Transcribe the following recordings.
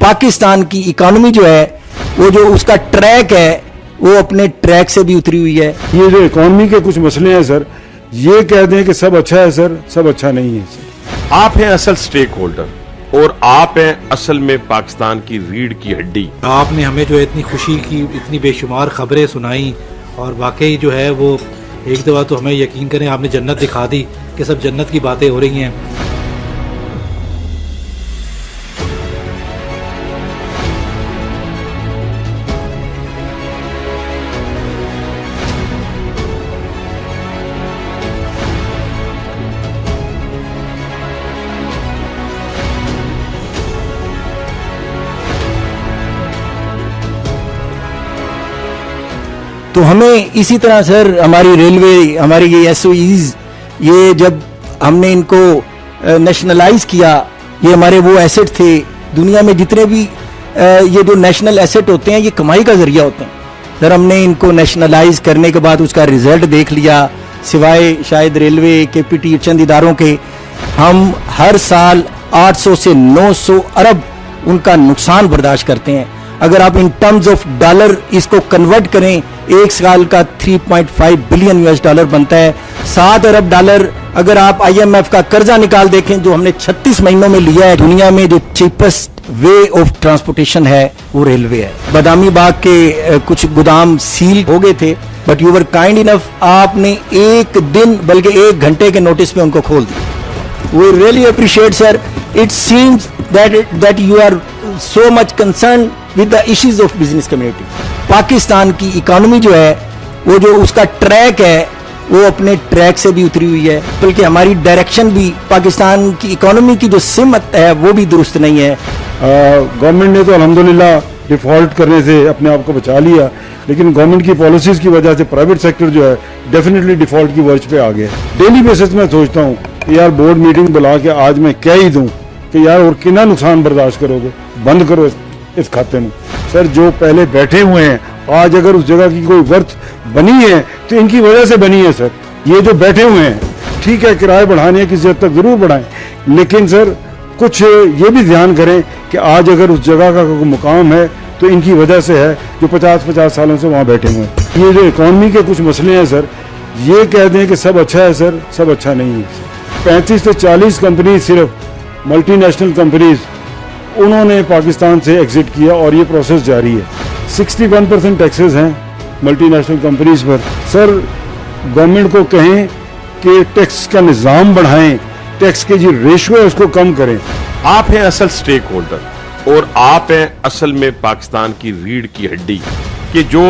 पाकिस्तान की इकोनॉमी जो है वो जो उसका ट्रैक है वो अपने ट्रैक से भी उतरी हुई है। ये जो इकोनॉमी के कुछ मसले हैं सर, ये कह दें कि सब अच्छा है सर, सब अच्छा नहीं है सर। आप हैं असल स्टेक होल्डर और आप हैं असल में पाकिस्तान की रीढ़ की हड्डी। आपने हमें जो है इतनी खुशी की इतनी बेशुमार खबरें सुनाई और वाकई जो है वो एक दफ़ा तो हमें यकीन करें आपने जन्नत दिखा दी कि सब जन्नत की बातें हो रही हैं। तो हमें इसी तरह सर हमारी रेलवे हमारी ये एसओईज ये जब हमने इनको नेशनलाइज किया, ये हमारे वो एसेट थे। दुनिया में जितने भी ये जो नेशनल एसेट होते हैं ये कमाई का जरिया होते हैं सर। हमने इनको नेशनलाइज करने के बाद उसका रिजल्ट देख लिया, सिवाय शायद रेलवे के पीटी चंद इदारों के, हम हर साल 800 से 900 अरब उनका नुकसान बर्दाश्त करते हैं। अगर आप इन टर्म्स ऑफ डॉलर इसको कन्वर्ट करें, एक साल का 3.5 बिलियन US डॉलर बनता है। 7 अरब डॉलर अगर आप IMF का कर्जा निकाल देखें जो हमने 36 महीनों में लिया है। दुनिया में जो चीपेस्ट वे ऑफ ट्रांसपोर्टेशन है वो रेलवे है। बादामी बाग के कुछ गोदाम सील हो गए थे, but you were kind enough, आपने एक दिन बल्कि 1 घंटे के नोटिस में उनको खोल दिया। We really appreciate sir. It seems that you are so much concerned with the issues of business community. Pakistan की इकोनॉमी जो है वो जो उसका ट्रैक है वो अपने ट्रैक से भी उतरी हुई है, बल्कि हमारी डायरेक्शन भी पाकिस्तान की इकोनॉमी की जो सिमत है वो भी दुरुस्त नहीं है। गवर्नमेंट ने तो अल्हम्दुलिल्लाह डिफॉल्ट करने से अपने आप को बचा लिया, लेकिन गवर्नमेंट की पॉलिसीज की वजह से प्राइवेट सेक्टर जो है डेफिनेटली डिफॉल्ट की वर्ज पे आ गया। डेली बेसिस में सोचता हूँ कि यार बोर्ड मीटिंग बुला के आज मैं क्या ही दूँ कि यार और कितना नुकसान बर्दाश्त करोगे, बंद करो इस खाते में। सर जो पहले बैठे हुए हैं, आज अगर उस जगह की कोई वर्थ बनी है तो इनकी वजह से बनी है सर। ये जो बैठे हुए हैं, ठीक है किराए बढ़ाने की जरूरत तक जरूर बढ़ाएं, लेकिन सर कुछ ये भी ध्यान करें कि आज अगर उस जगह का कोई मुकाम है तो इनकी वजह से है जो 50-50 सालों से वहाँ बैठे हुए हैं। ये जो इकोनॉमी के कुछ मसले हैं सर, ये कह दें कि सब अच्छा है सर, सब अच्छा नहीं है सर। 35 से 40 कंपनी सिर्फ मल्टी नेशनल कंपनीज उन्होंने पाकिस्तान से एग्जिट किया और ये प्रोसेस जारी है। 61% टैक्सेस हैं मल्टी नेशनल कंपनीज पर। सर गवर्नमेंट को कहें कि टैक्स का निज़ाम बढ़ाएं, टैक्स के जो रेशियो है उसको कम करें। आप हैं असल स्टेक होल्डर और आप हैं असल में पाकिस्तान की रीढ़ की हड्डी कि जो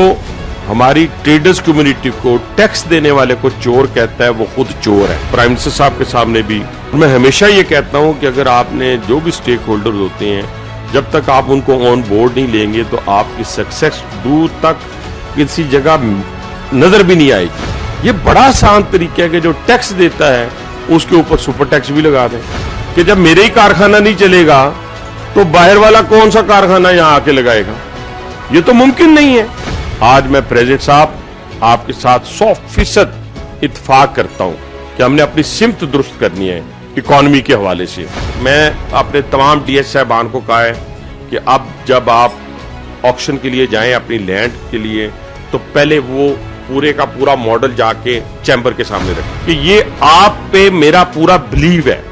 हमारी ट्रेडर्स कम्युनिटी को टैक्स देने वाले को चोर कहता है वो खुद चोर है। प्राइम मिनिस्टर साहब के सामने भी मैं हमेशा ये कहता हूं कि अगर आपने जो भी स्टेक होल्डर होते हैं, जब तक आप उनको ऑन बोर्ड नहीं लेंगे तो आपकी सक्सेस दूर तक किसी जगह नजर भी नहीं आएगी। ये बड़ा आसान तरीका है कि जो टैक्स देता है उसके ऊपर सुपर टैक्स भी लगा दें कि जब मेरे ही कारखाना नहीं चलेगा तो बाहर वाला कौन सा कारखाना यहाँ आके लगाएगा। ये तो मुमकिन नहीं है। आज मैं प्रेसिडेंट साहब आपके साथ 100% इत्तेफाक करता हूं कि हमने अपनी सिमत दुरुस्त करनी है इकोनॉमी के हवाले से। मैं अपने तमाम DS साहबान को कहा है कि अब जब आप ऑक्शन के लिए जाएं अपनी लैंड के लिए तो पहले वो पूरे का पूरा मॉडल जाके चैम्बर के सामने रखें कि ये आप पे मेरा पूरा बिलीव है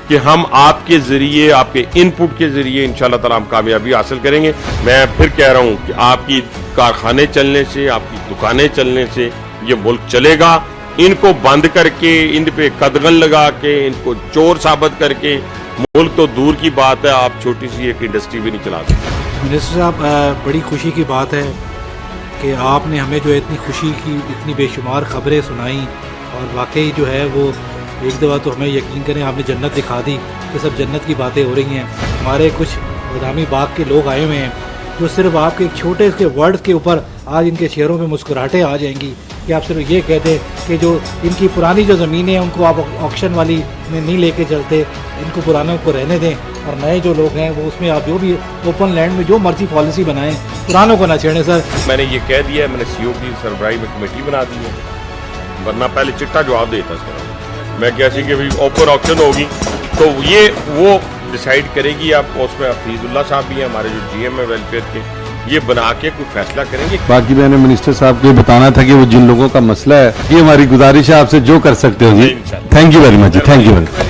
कि हम आपके जरिए आपके इनपुट के जरिए इंशाल्लाह ताला हम कामयाबी हासिल करेंगे। मैं फिर कह रहा हूं कि आपकी कारखाने चलने से, आपकी दुकानें चलने से ये मुल्क चलेगा। इनको बंद करके, इन पे कदगन लगा के, इनको चोर साबित करके मुल्क तो दूर की बात है, आप छोटी सी एक इंडस्ट्री भी नहीं चला सकते। मिनिस्टर साहब बड़ी खुशी की बात है कि आपने हमें जो है इतनी खुशी की इतनी बेशुमार खबरें सुनाई और वाकई जो है वो एक दफ़ा तो हमें यकीन करें आपने जन्नत दिखा दी कि सब जन्नत की बातें हो रही हैं। हमारे कुछ बादामी बाग के लोग आए हुए हैं जो सिर्फ आपके एक छोटे से वर्ड के ऊपर आज इनके चेहरों में मुस्कुराहटें आ जाएंगी कि आप सिर्फ ये कहते कि जो इनकी पुरानी जो ज़मीनें हैं उनको आप ऑक्शन वाली में नहीं लेके चलते, इनको पुरानों को रहने दें और नए जो लोग हैं वो उसमें आप जो भी ओपन लैंड में जो मर्जी पॉलिसी बनाएं, पुरानों को ना छेड़ें। सर मैंने ये कह दिया है, मैंने CO की सरबराही में कमेटी बना दी है, वरना पहले चिट्टा जवाब देता सर। मैं कैसी कि ओपन ऑक्शन होगी तो ये वो डिसाइड करेगी। आप उसमें हफीजुल्लाह साहब भी हैं हमारे जो GM है वेलफेयर के, ये बना के कोई फैसला करेंगे। बाकी मैंने मिनिस्टर साहब को ये बताना था कि वो जिन लोगों का मसला है, ये हमारी गुजारिश है आपसे जो कर सकते हो जी। थैंक यू वेरी मच जी, थैंक यू वेरी मच।